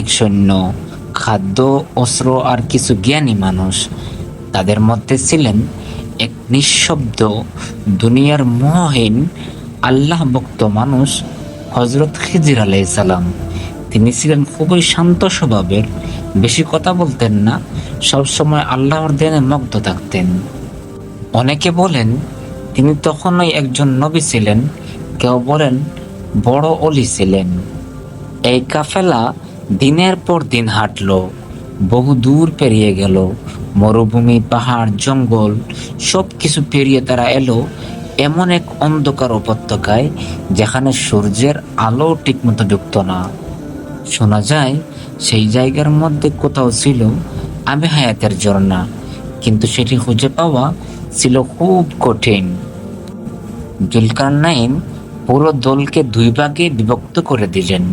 অনেক সৈন্য, খাদ্য, অস্ত্র আর কিছু জ্ঞানী মানুষ। তাদের মধ্যে ছিলেন এক নিঃশব্দ, দুনিয়ার মোহহীন, আল্লাহ ভক্ত মানুষ, হযরত খিজির আলাইহিস সালাম। তিনি ছিলেন খুবই শান্ত স্বভাবের, বেশি কথা বলতেন না, সবসময় আল্লাহর ধ্যানে মগ্ন থাকতেন। অনেকে বলেন তিনি তখনই একজন নবী ছিলেন, কেউ বলেন বড় অলি ছিলেন। এই কাফেলা দিনের পর দিন হাঁটল, বহু দূর পেরিয়ে গেল, মরুভূমি, পাহাড়, জঙ্গল সবকিছু পেরিয়ে তারা এলো এমন এক অন্ধকার উপত্যকায় যেখানে সূর্যের আলো ঠিকমতো ঢুকতো না। শোনা যায় সেই জায়গার মধ্যে কোথাও ছিল আবে হায়াতের ঝর্ণা, কিন্তু সেটি খুঁজে পাওয়া ছিল খুব কঠিন। জুলকারনাইন পুরো দলকে দুই ভাগে বিভক্ত করে দিলেন।